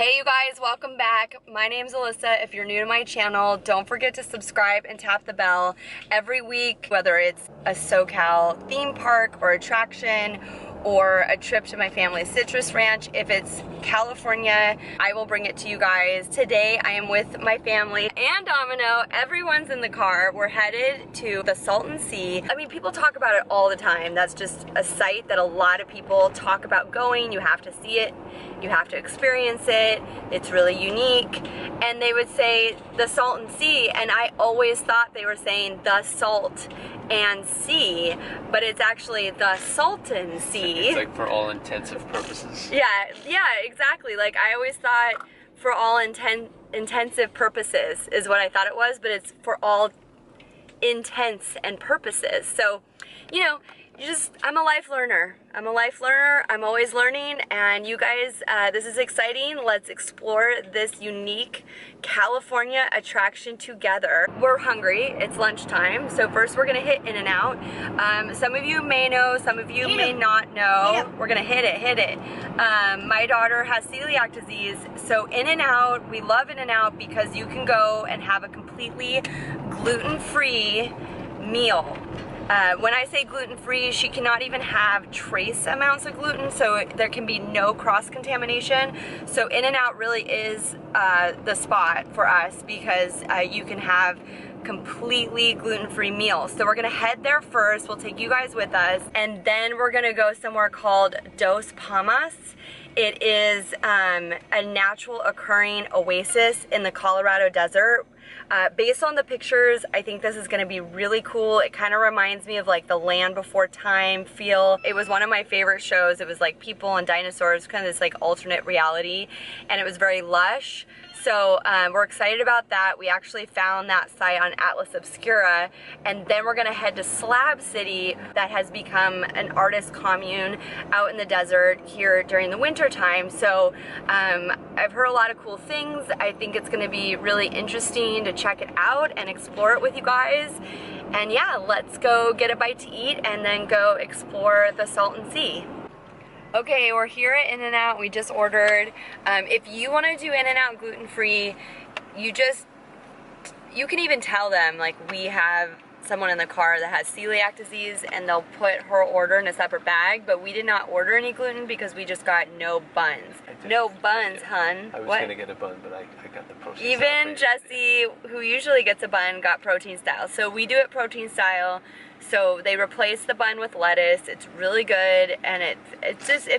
Hey you guys, welcome back. My name's Alyssa. If you're new to my channel, don't forget to subscribe and tap the bell. Every week, whether it's a SoCal theme park or attraction or a trip to my family's citrus ranch, if it's California, I will bring it to you guys. Today I am with my family and Domino. Everyone's in the car. We're headed to the Salton Sea. I mean, people talk about it all the time. That's just a site that a lot of people talk about going. You have to see it. You have to experience it. It's really unique. And they would say the Salton Sea, and I always thought they were saying the salt and sea, but it's actually the Salton Sea. It's like for all intensive purposes. Yeah, exactly. Like I always thought for all intensive purposes is what I thought it was, but it's for all intents and purposes. So, you know, I'm a life learner. I'm always learning, and you guys, this is exciting. Let's explore this unique California attraction together. We're hungry, it's lunchtime, so first we're gonna hit In-N-Out. Some of you may know, some of you may not know. We're gonna hit it. My daughter has celiac disease, so In-N-Out, we love In-N-Out because you can go and have a completely gluten-free meal. When I say gluten-free, she cannot even have trace amounts of gluten, so there can be no cross-contamination. So In-N-Out really is the spot for us because you can have completely gluten-free meals. So we're gonna head there first, we'll take you guys with us, and then we're gonna go somewhere called Dos Palmas. It is a natural occurring oasis in the Colorado desert. Based on the pictures, I think this is going to be really cool. It kind of reminds me of like the Land Before Time feel. It was one of my favorite shows. It was like people and dinosaurs, kind of this like alternate reality, and it was very lush. So we're excited about that. We actually found that site on Atlas Obscura, and then we're gonna head to Slab City that has become an artist commune out in the desert here during the winter time. So I've heard a lot of cool things. I think it's gonna be really interesting to check it out and explore it with you guys. And yeah, let's go get a bite to eat and then go explore the Salton Sea. Okay, we're here at In-N-Out. We just ordered. If you want to do In-N-Out gluten-free, you can even tell them, like, we have someone in the car that has celiac disease, and they'll put her order in a separate bag, but we did not order any gluten because we just got no buns. No buns, hun. I was gonna get a bun, but I got the protein style. Even Jesse, who usually gets a bun, got protein style. So we do it protein style. So they replace the bun with lettuce. It's really good, and it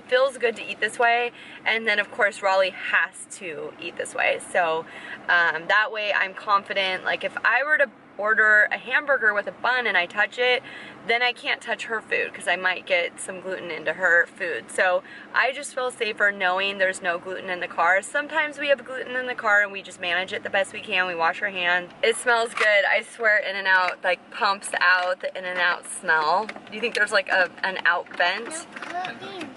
feels good to eat this way. And then of course Raleigh has to eat this way. So that way I'm confident, like if I were to order a hamburger with a bun and I touch it, then I can't touch her food because I might get some gluten into her food. So I just feel safer knowing there's no gluten in the car. Sometimes we have gluten in the car and we just manage it the best we can. We wash our hands. It smells good. I swear In-N-Out like pumps out the In-N-Out smell. Do you think there's like an out vent?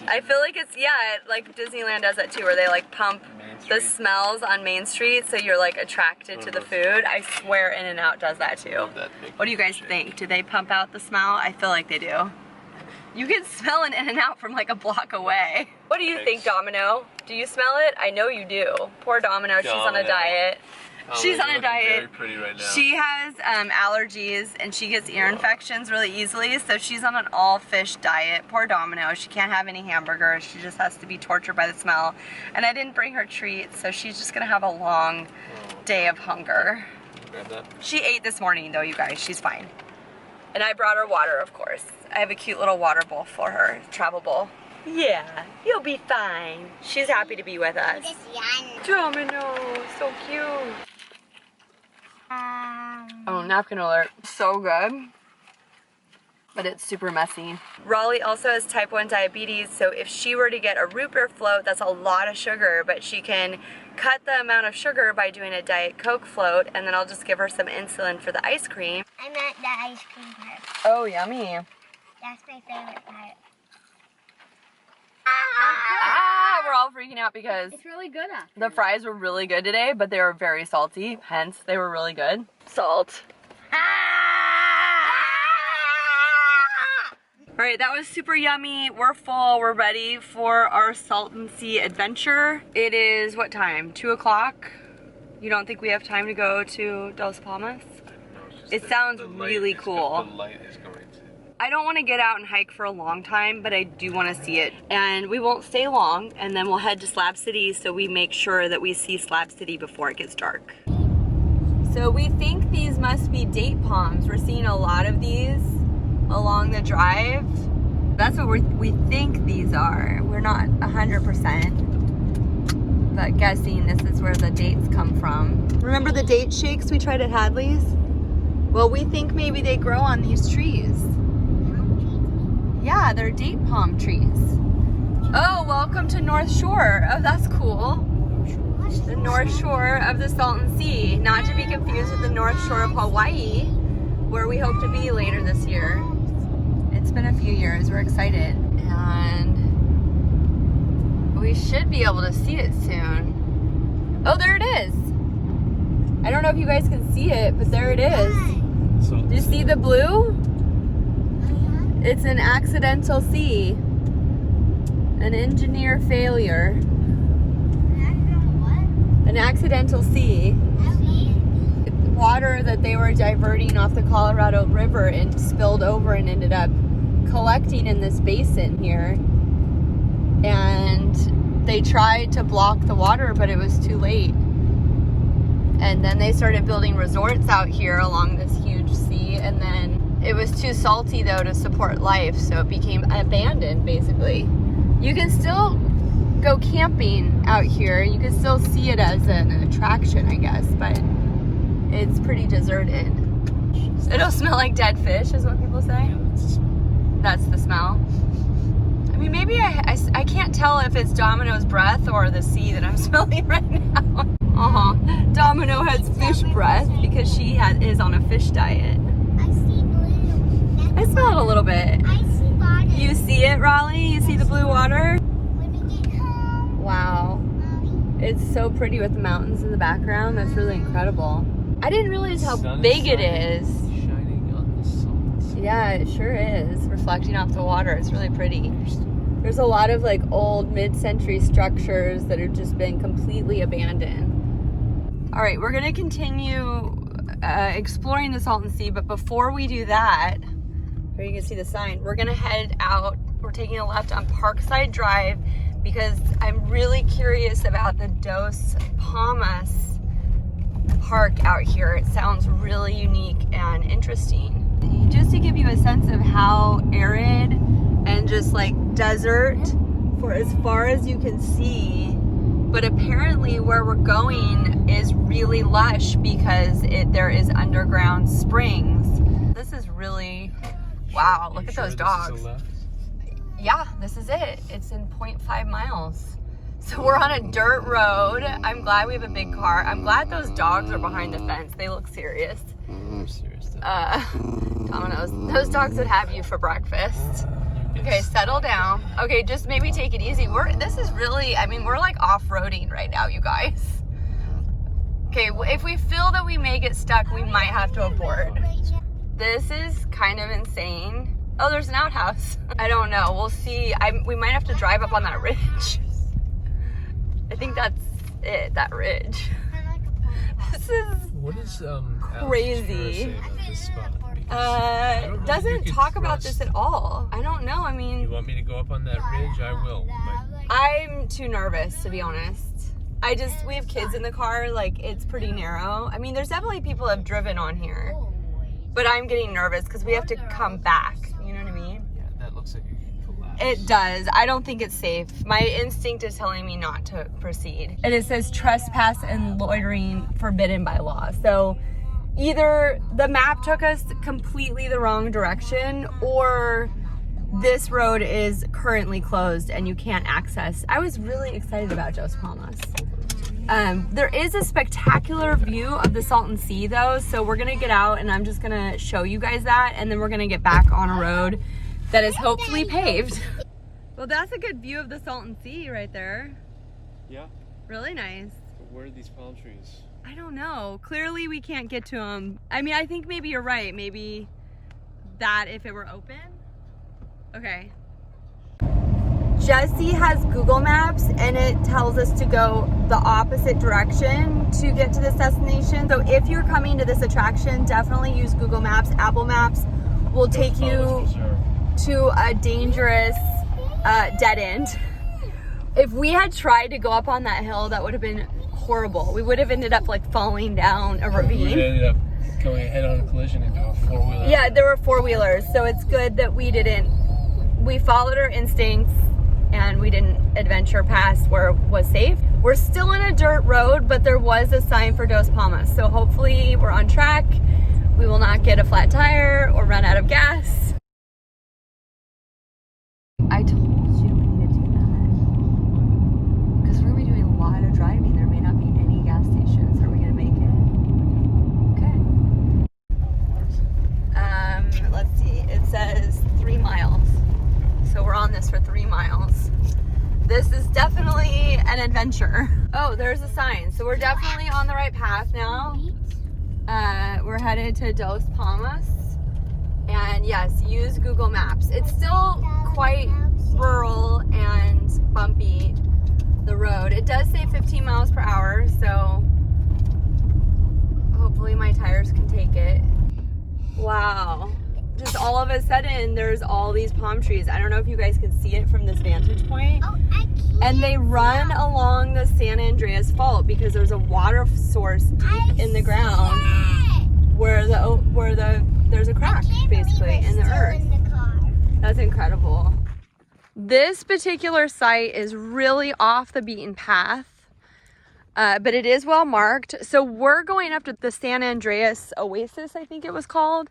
I feel like it's, yeah, like Disneyland does that too, where they like pump the smells on Main Street so you're like attracted to the food. I swear In-N-Out does that too. What do you guys think? Do they pump out the smell? I feel like they do. You can smell an In-N-Out from like a block away. What do you think, Domino? Do you smell it? I know you do. Poor Domino, she's on a diet. She's on a diet. Very pretty right now. She has allergies and she gets ear infections really easily, so she's on an all fish diet. Poor Domino. She can't have any hamburgers. She just has to be tortured by the smell. And I didn't bring her treats, so she's just gonna have a long day of hunger. Grab that. She ate this morning though, you guys. She's fine. And I brought her water, of course. I have a cute little water bowl for her, travel bowl. Yeah, you'll be fine. She's happy to be with us. Domino, so cute. Oh, napkin alert. So good. But it's super messy. Raleigh also has type 1 diabetes, so if she were to get a root beer float, that's a lot of sugar, but she can cut the amount of sugar by doing a Diet Coke float, and then I'll just give her some insulin for the ice cream. I meant the ice cream part. Oh, yummy. That's my favorite part. We're all freaking out because It's really good after. the fries were really good today, but they were very salty, hence they were really good. Salt. All right, that was super yummy. We're full. We're ready for our Salton Sea adventure. It is what time? 2 o'clock? You don't think we have time to go to Dos Palmas? It sounds really cool. The light is going to. I don't want to get out and hike for a long time, but I do want to see it. And we won't stay long, and then we'll head to Slab City so we make sure that we see Slab City before it gets dark. So we think these must be date palms. We're seeing a lot of these along the drive. That's what we think these are. We're not 100%, but guessing this is where the dates come from. Remember the date shakes we tried at Hadley's? Well, we think maybe they grow on these trees. Yeah, they're date palm trees. Oh, welcome to North Shore. Oh, that's cool. The North Shore of the Salton Sea. Not to be confused with the North Shore of Hawaii, where we hope to be later this year. It's been a few years. We're excited. And we should be able to see it soon. Oh, there it is. I don't know if you guys can see it, but there it is. Do you see the blue? It's an accidental sea. An engineer failure. An accidental sea. Water that they were diverting off the Colorado River and spilled over and ended up collecting in this basin here. And they tried to block the water, but it was too late. And then they started building resorts out here along this huge sea, and then it was too salty though to support life, so it became abandoned basically. You can still go camping out here. You can still see it as an attraction, I guess, but it's pretty deserted. It'll smell like dead fish is what people say. That's the smell. I mean, maybe I can't tell if it's Domino's breath or the sea that I'm smelling right now. Domino has fish breath because she is on a fish diet. I see blue. I smell it a little bit. I see water. You see it, Raleigh? You see the blue water? When we get home, Wow. Mommy. It's so pretty with the mountains in the background. That's really incredible. I didn't realize how big it is. Shining on the Salton Sea. Yeah, it sure is. Reflecting off the water. It's really pretty. There's a lot of like old mid-century structures that have just been completely abandoned. All right, we're gonna continue exploring the Salton Sea, but before we do that, here you can see the sign, we're gonna head out. We're taking a left on Parkside Drive because I'm really curious about the Dos Palmas park out here. It sounds really unique and interesting. Just to give you a sense of how arid and just like desert for as far as you can see, but apparently where we're going is really lush because there is underground springs. This is really, wow, look at those dogs. Yeah, this is it. It's in 0.5 miles. So we're on a dirt road. I'm glad we have a big car. I'm glad those dogs are behind the fence. They look serious. Domino's, those dogs would have you for breakfast. Okay, settle down. Okay, just maybe take it easy. This is really, I mean, we're like off-roading right now, you guys. Okay, if we feel that we may get stuck, we might have to abort. This is kind of insane. Oh, there's an outhouse. I don't know, we'll see. We might have to drive up on that ridge. I think that's it, that ridge. This is What is crazy. It Doesn't talk about this at all. I don't know. I mean, You want me to go up on that ridge? I will. But I'm too nervous, to be honest. We have kids in the car, like, it's pretty narrow. I mean, there's definitely people have driven on here, but I'm getting nervous because we have to come back. You know what I mean? yeah, that looks like it could collapse. It does. I don't think it's safe. My instinct is telling me not to proceed. And it says trespass and loitering forbidden by law. So either the map took us completely the wrong direction, or this road is currently closed and you can't access. I was really excited about Dos Palmas. There is a spectacular view of the Salton Sea though, so we're gonna get out and I'm just gonna show you guys that, and then we're gonna get back on a road that is hopefully paved. Well, that's a good view of the Salton Sea right there. Yeah. Really nice. But where are these palm trees? I don't know. Clearly we can't get to them. I mean, I think maybe you're right. Maybe that if it were open. Okay. Jesse has Google Maps and it tells us to go the opposite direction to get to this destination. So if you're coming to this attraction, definitely use Google Maps. Apple Maps will take you to a dangerous dead end. If we had tried to go up on that hill, that would have been horrible. We would have ended up like falling down a ravine. We ended up going head-on collision into a four-wheeler. Yeah, there were four-wheelers, so it's good that we didn't. We followed our instincts and we didn't adventure past where it was safe. We're still on a dirt road, but there was a sign for Dos Palmas, so hopefully we're on track. We will not get a flat tire or run out of gas. I told you we need to do that because we're gonna be doing a lot of driving. There may not be any gas stations. Are we gonna make it? Okay. Let's see. It says 3 miles. So we're on this for 3 miles. This is definitely an adventure. Oh, there's a sign. So we're definitely on the right path now. We're headed to Dos Palmas. And yes, use Google Maps. It's still quite rural and bumpy, the road. It does say 15 miles per hour, so hopefully my tires can take it. Wow. Just all of a sudden, there's all these palm trees. I don't know if you guys can see it from this vantage point. Oh, I can't. And they run along the San Andreas Fault because there's a water source deep in the ground where there's a crack basically in the earth. That's incredible. This particular site is really off the beaten path, but it is well marked. So we're going up to the San Andreas Oasis, I think it was called.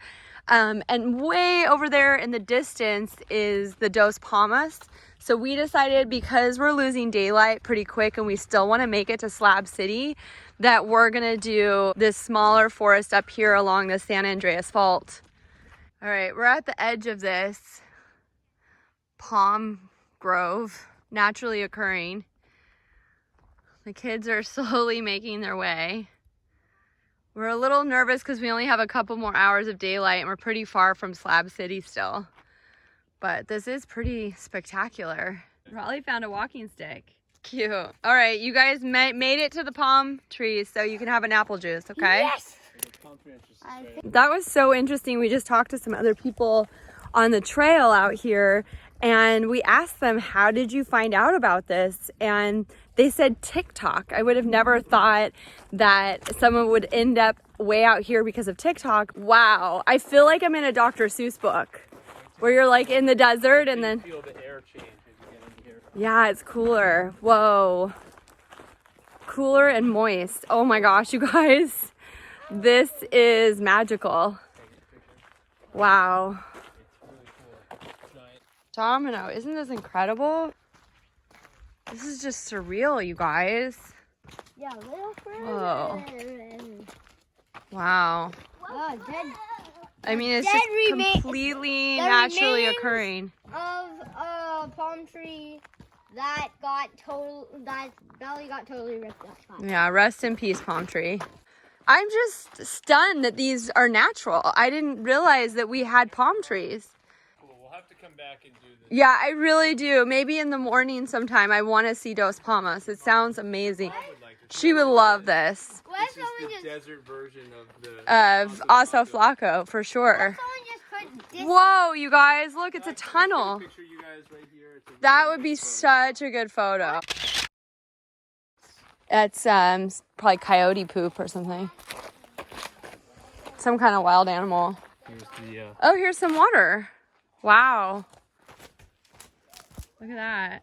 And way over there in the distance is the Dos Palmas. So we decided, because we're losing daylight pretty quick and we still want to make it to Slab City, that we're gonna do this smaller forest up here along the San Andreas Fault. All right, we're at the edge of this palm grove, naturally occurring. The kids are slowly making their way. We're a little nervous because we only have a couple more hours of daylight and we're pretty far from Slab City still. But this is pretty spectacular. Raleigh found a walking stick. Cute. All right, you guys made it to the palm trees so you can have an apple juice, okay? Yes! That was so interesting. We just talked to some other people on the trail out here and we asked them, how did you find out about this? And they said TikTok. I would have never thought that someone would end up way out here because of TikTok. Wow. I feel like I'm in a Dr. Seuss book where you're like in the desert and then... Feel the air change as you get in here. Yeah, it's cooler. Whoa. Cooler and moist. Oh my gosh, you guys. This is magical. Wow. Domino, isn't this incredible? This is just surreal, you guys. Yeah, little further. Whoa. Wow. Oh, dead I mean, it's Dead just completely naturally remains occurring. of a palm tree that belly got totally ripped up. Yeah, rest in peace, palm tree. I'm just stunned that these are natural. I didn't realize that we had palm trees. Cool. We'll have to come back and do this. Yeah, I really do. Maybe in the morning sometime. I want to see Dos Palmas. It sounds amazing. She would love this. This is the desert version of the... Of Oso Flaco, for sure. Whoa, you guys, look, it's a tunnel. Picture you guys right here. It's a That really would be nice photo. such a good photo. That's probably coyote poop or something. Some kind of wild animal. Here's the... Oh, here's some water. Wow. Look at that.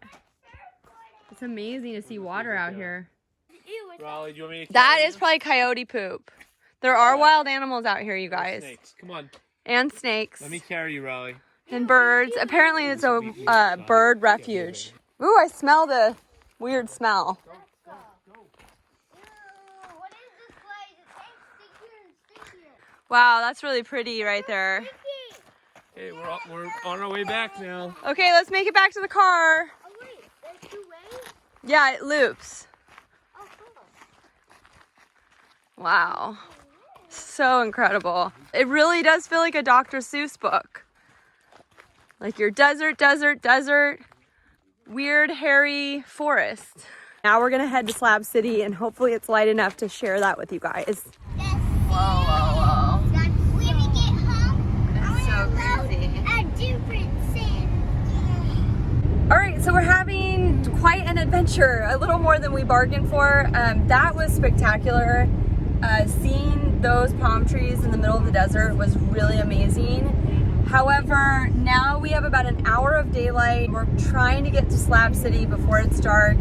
It's amazing to see water out here. Raleigh, do you want me to That carry is probably coyote poop. There are wild animals out here, you you? guys. Snakes. Come on. And snakes. Let me carry you, Raleigh. And birds. Apparently it's a bird refuge. Ooh, I smell the weird smell. What is this place? It tastes stinkier and stinkier. Wow, that's really pretty right there. Hey, we're on our way back now. Okay, let's make it back to the car. Oh wait, there's 2 ways? Yeah, it loops. Oh cool. Wow. So incredible. It really does feel like a Dr. Seuss book. Like your desert, weird, hairy forest. Now we're gonna head to Slab City and hopefully it's light enough to share that with you guys. Whoa. When we get home, It's so crazy. a different scene. All right, so we're having quite an adventure, a little more than we bargained for. That was spectacular. Seeing those palm trees in the middle of the desert was really amazing. However, now we have about an hour of daylight. We're trying to get to Slab City before it's dark.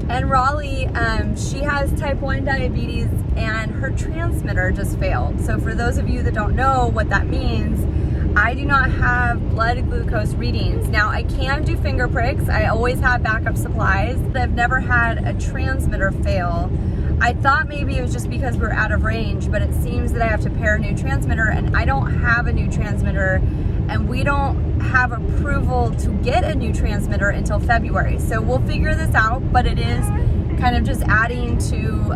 And Raleigh, she has type 1 diabetes and her transmitter just failed. So for those of you that don't know what that means, I do not have blood glucose readings. Now I can do finger pricks. I always have backup supplies. I've never had a transmitter fail. I thought maybe it was just because we're out of range, but it seems that I have to pair a new transmitter and I don't have a new transmitter and we don't have approval to get a new transmitter until February. So we'll figure this out, but it is kind of just adding to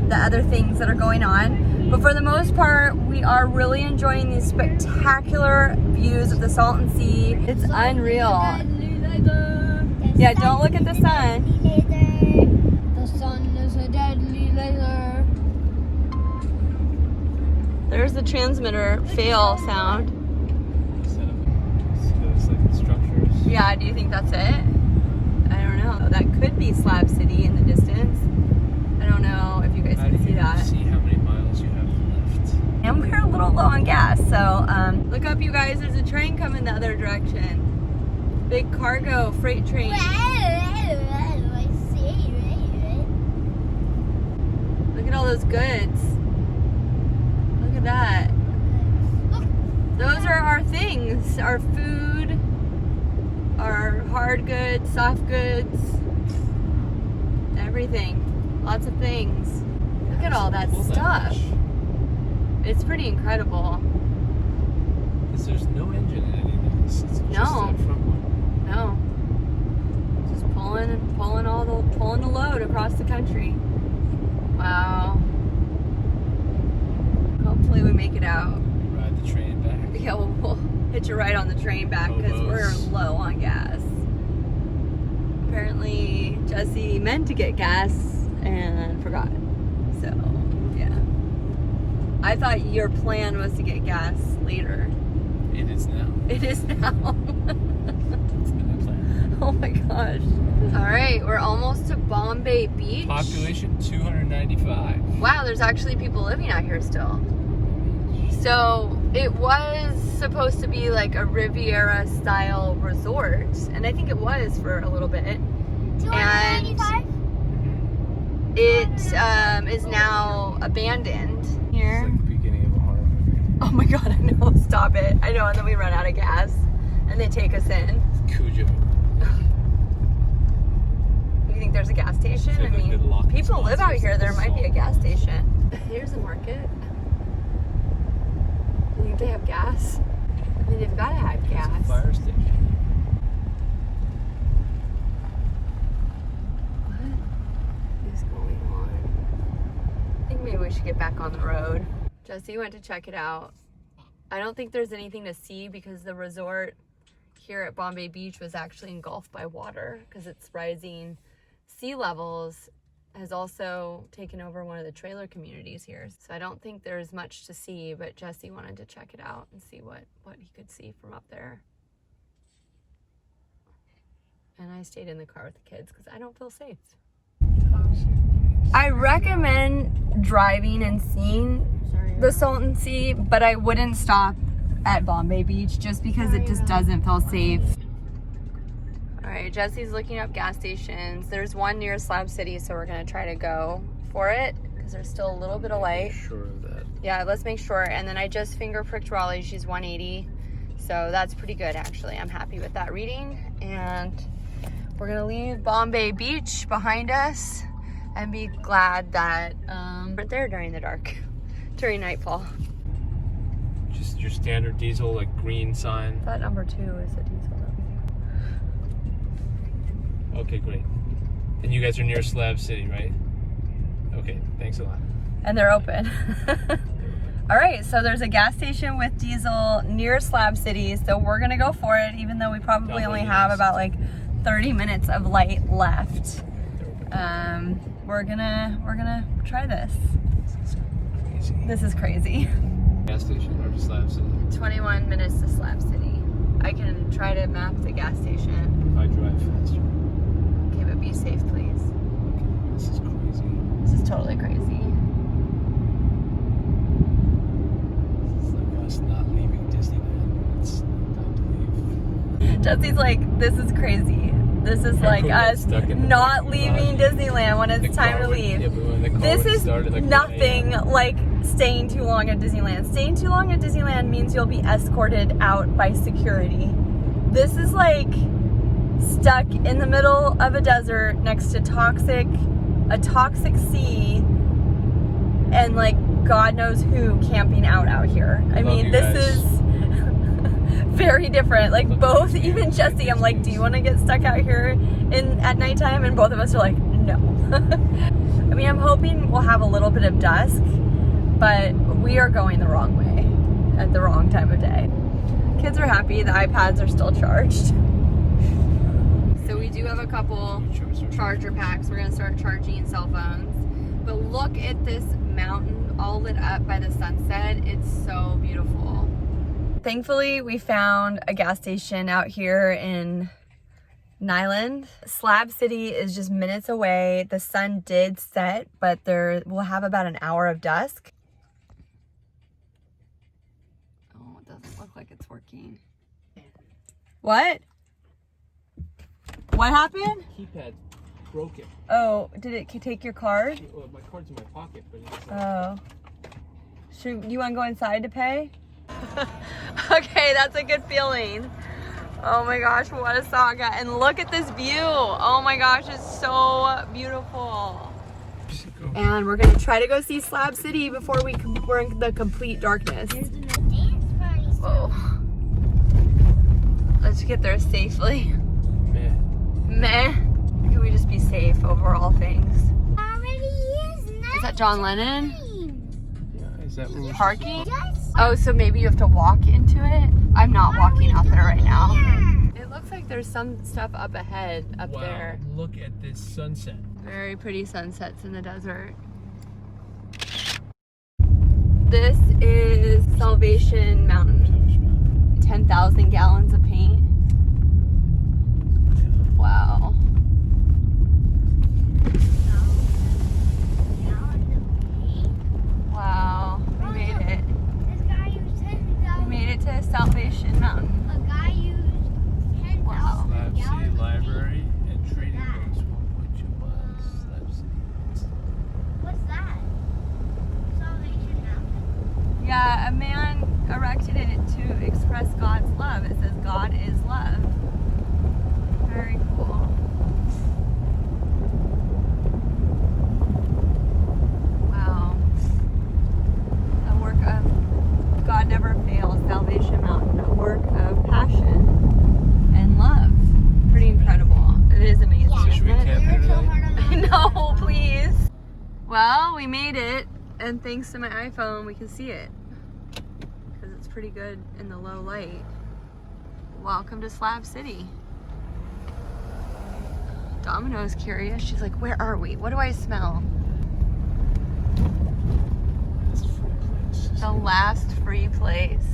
the other things that are going on. But for the most part, we are really enjoying these spectacular views of the Salton Sea. It's unreal. Yeah, don't look at the sun. The sun is a deadly laser. There's the transmitter fail sound. It's like the structures. Yeah, do you think that's it? I don't know. That could be Slab City in the distance. I don't know if you guys How do can see you that. see how many miles you have left? And we're a little low on gas, so look up, you guys. There's a train coming the other direction. Big cargo freight train. I see. Look at all those goods. Look at that. Those are our things, our food, our hard goods, soft goods, everything. Lots of things. Look at all that stuff. It's pretty incredible. Because there's no engine in any of this. It's just No. that front one. No. Just pulling the load across the country. Wow. Hopefully we make it out. Ride the train back. Yeah, we'll hitch a ride on the train back because we're low on gas. Apparently Jesse meant to get gas and forgot. So, yeah. I thought your plan was to get gas later. It is now. It is now. It's been the plan. Oh my gosh. All right, we're almost to Bombay Beach. Population 295. Wow, there's actually people living out here still. So it was supposed to be like a Riviera style resort, and I think it was for a little bit. And 295? it is now abandoned. It's Here. like the beginning of a horror movie. Oh my god, I know, stop it. I know, and then we run out of gas and they take us in. Cujo. You think there's a gas station? It's like I a good lock mean, people live out sponsors, here, there like might be a Salt. gas station. Here's a market. You think they have gas? I mean, they've got to have gas. Fire station. What is going on? I think maybe we should get back on the road. Jesse went to check it out. I don't think there's anything to see because the resort here at Bombay Beach was actually engulfed by water because its rising sea levels has also taken over one of the trailer communities here. So I don't think there's much to see, but Jesse wanted to check it out and see what he could see from up there. And I stayed in the car with the kids because I don't feel safe. I recommend driving and seeing the Salton Sea, but I wouldn't stop at Bombay Beach just because it just doesn't feel safe. All right, Jesse's looking up gas stations. There's one near Slab City, so we're gonna try to go for it because there's still a little bit of light. Sure of that. Yeah, let's make sure. And then I just finger pricked Raleigh. She's 180, so that's pretty good actually. I'm happy with that reading, and we're gonna leave Bombay Beach behind us and be glad that we're there during the dark, during nightfall. Just your standard diesel, like green sign. That number 2 is a diesel. Okay, great. And you guys are near Slab City, right? Okay, thanks a lot. And they're open. All right, so there's a gas station with diesel near Slab City, so we're gonna go for it, even though we probably only have about like 30 minutes of light left. We're gonna try this. This is crazy. Gas station or just Slab City? 21 minutes to Slab City. I can try to map the gas station. If I drive faster. Okay, but be safe, please. Okay, this is crazy. This is totally crazy. It's like us not leaving Disneyland when it's time to leave. Jesse's like, this is crazy. This is like We got us stuck in the not lobby. leaving Disneyland when it's time to leave. Yeah, but when the car This would is start at like 1 nothing a.m. like staying too long at Disneyland. Staying too long at Disneyland means you'll be escorted out by security. This is like stuck in the middle of a desert next to a toxic sea, and like God knows who camping out here. I mean, you this guys. is very different. Like both, even Jesse, I'm like, do you want to get stuck out here at nighttime? And both of us are like, no. I mean, I'm hoping we'll have a little bit of dusk, but we are going the wrong way at the wrong time of day. Kids are happy, the iPads are still charged. So we do have a couple charger packs. We're gonna start charging cell phones. But look at this mountain all lit up by the sunset. It's so beautiful. Thankfully, we found a gas station out here in Nyland. Slab City is just minutes away. The sun did set, but we'll have about an hour of dusk. Oh, it doesn't look like it's working. What? What happened? Keypad broken. Oh, did it take your card? Well, my card's in my pocket, but it's Oh. Do you want to go inside to pay? Okay, that's a good feeling. Oh my gosh, what a saga. And look at this view. Oh my gosh, it's so beautiful. And we're gonna try to go see Slab City before we're in the complete darkness. Whoa. Let's get there safely. Meh. Can we just be safe over all things? Is that John Lennon? Yeah, is that where we're Parking? Oh, so maybe you have to walk into it? I'm not walking out there right now. It looks like there's some stuff up ahead, up there. Look at this sunset. Very pretty sunsets in the desert. This is Salvation Mountain. 10,000 gallons of paint. Wow. Wow, we made it. We made it to Salvation Mountain. A guy used 10,000 Slab City gallons. Library and Trading Post, 1.2 miles. Slab City. What's that? Salvation Mountain? Yeah, a man erected it to express God's love. It says God is love. Very cool. Wow. A work of God never fails, Salvation Mountain. A work of passion and love. Pretty incredible. It is amazing. Yeah. Should we isn't it? camp here You're so today? hard on my No, please. Well, we made it, and thanks to my iPhone, we can see it because it's pretty good in the low light. Welcome to Slab City. Domino's curious. She's like, where are we? What do I smell? That's a free place. The last free place.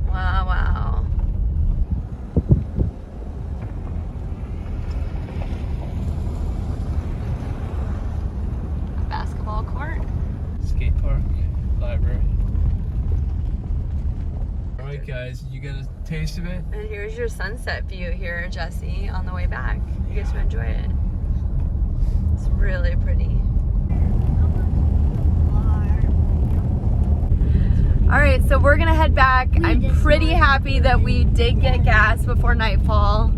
Wow, wow. A basketball court. Skate park, library. Alright guys, you got a taste of it? And here's your sunset view here, Jesse, on the way back. You get to enjoy it. It's really pretty. All right, so we're gonna head back. I'm pretty happy that we did get gas before nightfall.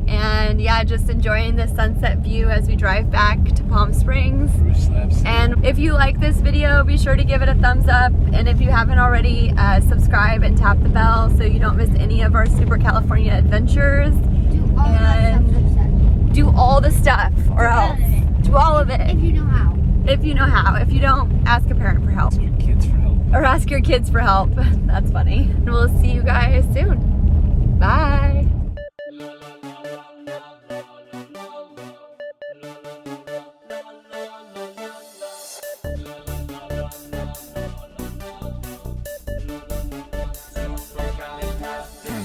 And yeah, just enjoying the sunset view as we drive back to Palm Springs. Slab City. And if you like this video, be sure to give it a thumbs up. And if you haven't already, subscribe and tap the bell so you don't miss any of our Super California adventures. Do all the stuff, or else. Do all of it. If you know how. If you know how. If you don't, ask a parent for help. Ask your kids for help. Or ask your kids for help. That's funny. And we'll see you guys soon. Bye.